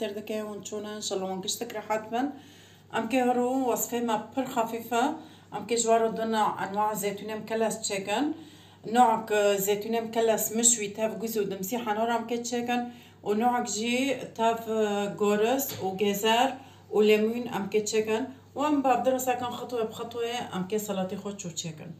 سردكه ونشونا ان شاء الله ونقشتك راحات بن ام كهرو وصفه ما بر خفيفه ام كجوار ضنا انواع زيتونه مكلس تشيكن نوع زيتونه مكلس مشوي تاف جوز ودمسي حنور ام كتشيكن ونوع جي تاف جورس وجزر وليمون ام كتشيكن وام بقدر ساكن خطوه بخطوه ام كي سلطه خوت شو تشيكن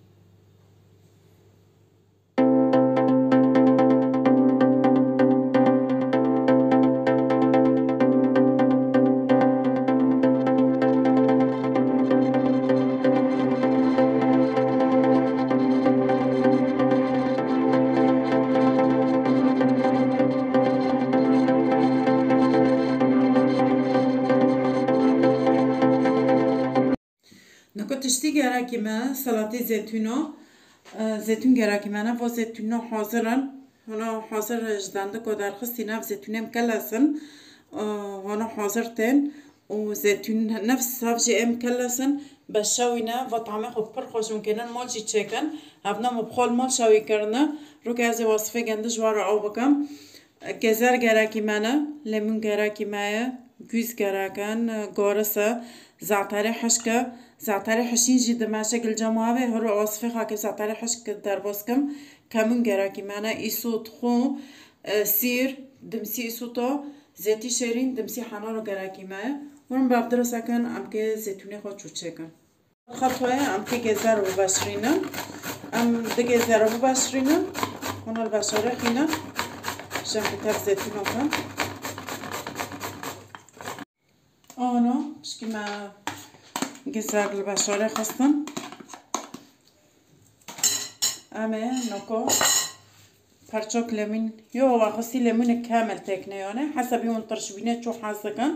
تشتی گراکی من سلطه زیتونو زیتون گراکی من و زیتونو حاضرن هنا حاضر جدانده که در خستی نف زیتونه مکلسن هنا حاضر تن و زیتون نفس هفجی مکلسن بشوینه و طعمه خوب پر خوش ممکنن مال جی چکن هفنا مبخال مال شوی کرنه رو که از وصفه گنده جوار آو بکم گزر گراکی منه لیمون گراکی منه گوز گراکن گارسه زعتر حشکه زعتر حشین جی دماشه گل جماعه هر وصفه خاک زعتر حشک در باسکم کمون گراکی منه ایسوت خو سیر دمسی ایسوتا زیتی شیرین دمسی حنارو گراکی منه ورم بابدر سکن ام که زیتونی خود چوچه کن خطوه ام که گزر رو بباشرینم ام ده گزر رو بباشرینم هنو البشاره خینه شم کتاب زیتونو کن آنو بشکی ما گزر البشاره خواستم امه نکو پرچوک لیمون یو واخستی لیمون کامل تکنه یانه حسبی اون ترشبینه چو حاضر کن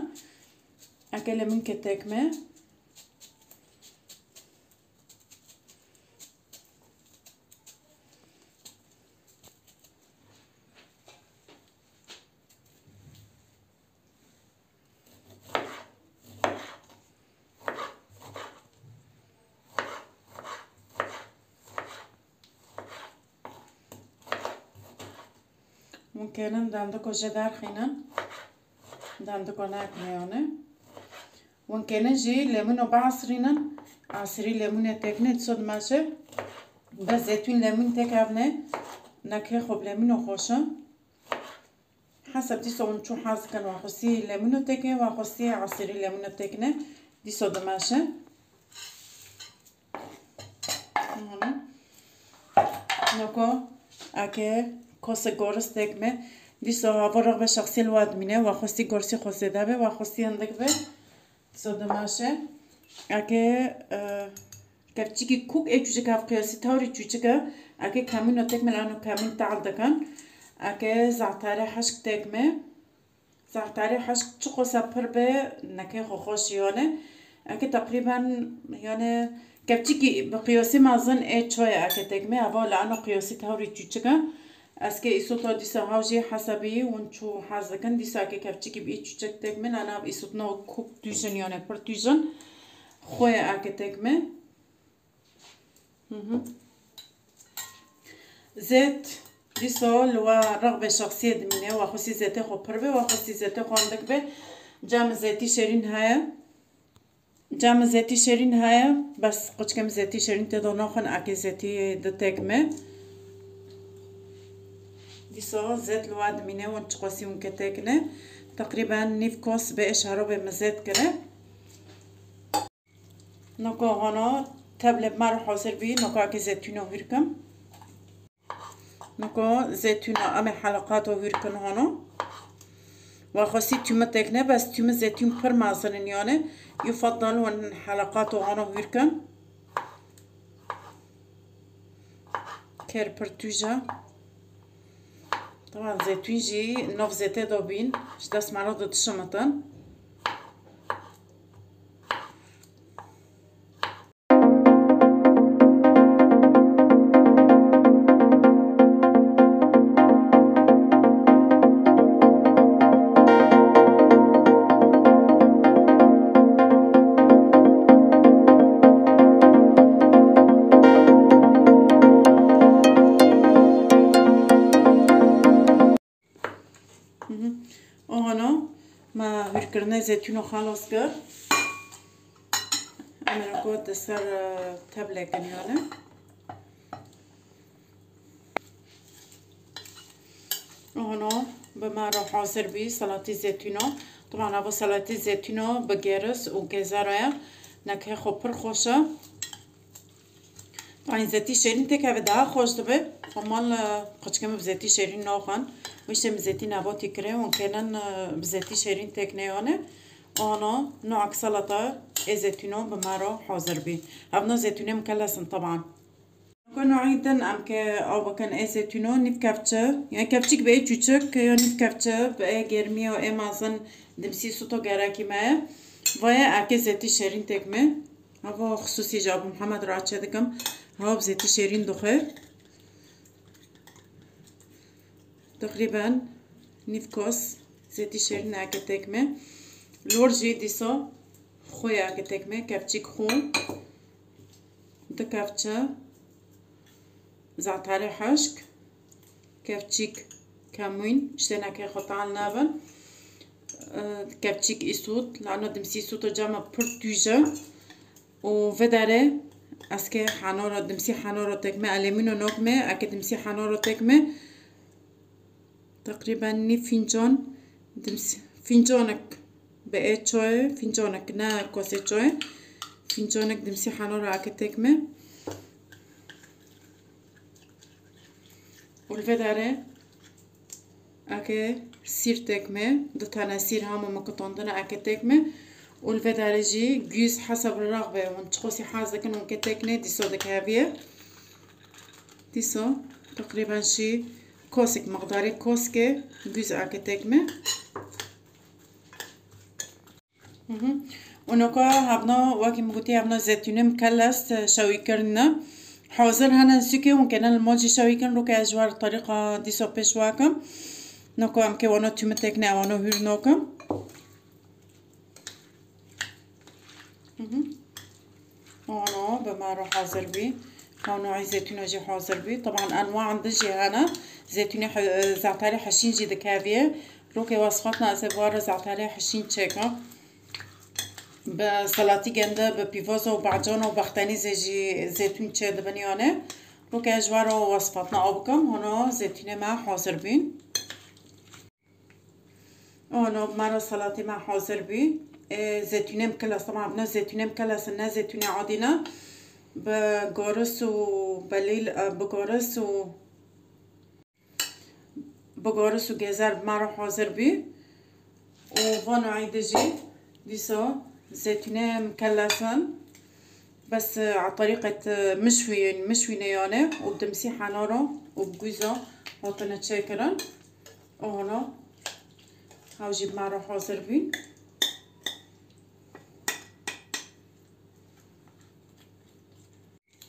اگه لیمون که تکمه ممکنن دندکو جدار خینن دندکو نکنه ممکنن جی لیمونو بعصرینن عصری لیمون تکنه تصد ماشه بس زیتون لیمون تکابنه نکه خوب لیمونو خوشه حسب دیسو اون چون حاض کن واخستی لیمونو تکنه واخستی عصری لیمونو تکنه دیسو دماشه نکو اگه کاسه گارس تکمه دیسا هوا را به شخصی الواد مینه و خواستی گارسی خواسته دبه و خواستی اندک به ساده ماشه اگه کفچی که کوک ایچوچه کف قیاسی تاری چوچه که اگه کمین رو تکمه لانو کمین تعال دکن اگه زعتره حشک تکمه زعتره حشک چه قصه پر به نکه خوش یانه اگه تقریبا یانه کفچی که بقیاسی مازن ایچوی اگه تکمه هوا لانو قیاسی تاری چوچه که از که ایسوتا دیسا هاوجی حسابی اون چو حزکن دیسا که کفچی که بی چوچک تکمه انا ایسوت نو کوب دویجن یانه پر دویجن خوی اگه تکمه زيت دیسا لوا رغب شخصی دمینه و خواستی زیت خو پر به و خواستی زیت خو اندک به جام زیتی شیرین های جام زیتی شیرین های بس قچکم زیتی شیرین تدانا خون اگه زیتی ده تکمه دیسا زیت لواد مینه و چقاسی اون که تکنه تقریبا نیف کاس به اشاره به مزید کنه نکا هانا تبلب مر حاضر بی نکا که زیتونو هیرکم نکا زیتونو ام حلقات و هیرکن هانا و خواستی توم تکنه بس توم زیتون پر مازنن یانه یفضل ون حلقات و هانا هیرکن کر پر توجا طبعا زيتون جي نوف زيتي دوبين جداس مرات تشمطن ما هرکرنه زیتونو خلاص کرد اما نگو دستر تبله کنیانه هنا بما رو حاضر بی سلطه زیتونو طبعا ابو سلطه زیتونو بگیرس و گزاره نکه خوب پر خوشه طبعا زیتی شیرین تکه به ده خوش دبه مال قچکم بزیتی شیرین ناخن ویشه بزیتی نباتی کره و کنن بزیتی شیرین تک نیانه آنا نوع سلطه زیتونو بما رو حاضر بی هفنا زیتونه مکلسن طبعا كنا عيدا أم أو كان زيتونو نيف كفتة يعني كفتيك بأي تشوتك يعني نيف كفتة بأي جرمية أو أمازون دمسي صوتو جراكي ما ويا أكيد زيتي شيرين تكمة هذا خصوصي جاب محمد راعي شدكم هذا بزيتي شيرين دخل تقريبا نيف كوس زيتي شيرين أكيد تكمة لورجي ديسا خويا أكيد تكمة كفتيك خون دكفتة زعتر حشك كفتشيك كمون اشتنا كي خطان نابن كفتشيك اسود لانه دمسي سوتو جامع برتوجا و فداره اسكي حنورة دمسي حنورة تكمه ألمينو نوكمه اكي دمسي حنورة تكمه تقريبا ني فنجان دمسي فنجانك بقى چوي فنجانك نا كوسي چوي فنجانك دمسي حنورة اكي تكمه والفداره اكي سير تكمه دو تانا سير هامو مكتوندنا اكي تكمه والفداره جي جوز حسب الرغبه ونتخوصي حازكن ونكي تكني ديسو دكافيه ديسو تقريبا شي كوسك مقداري كوسكي جوز اكي تكمه ونوكا هبنا واكي مقوتي هبنا زيتوني مكلس شوي كرنا حاضر هنا سوكي ممكن الموجي شوي كن روكي أجوار طريقة ديسو بيشواكم نوكو أمكي وانو تمتكني وانو هير نوكم وانو بمارو حاضر بي وانو عي زيتونة جي حاضر بي طبعا أنواع عند جي هنا زيتوني زعتري حشين جي دكافية روكي وصفاتنا أزبوار زعتري حشين تشيكا بسلطی گنده به پیواز و بعجان و بختنی زیجی زیتون چه دبنیانه رو که اجوار و وصفاتنا آبکم هنو زیتون ما حاضر بین هنو مرا سلطی ما حاضر بین زیتون مکلس طبعا بنا زیتون مکلس نه زیتون عادی نه بگارس و بلیل بگارس و گزر مرا حاضر بین و وانو عیده جی دیسا زيتونة مكلسن بس على طريقة مشوي نيانة وبدمسي حنارة وبجوزة حاطنا تشاكرا وهنا هاو جيب معنا حاضر بين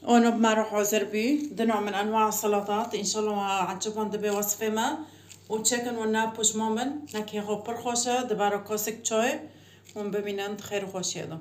هنا بمعنا حاضر بين ده نوع من انواع السلطات ان شاء الله عجبكم دبي وصفة ما وتشاكن ونا بوش مومن نكي غوبر خوشة دبارا كوسك تشوي ون ببینند خیر خوشی دم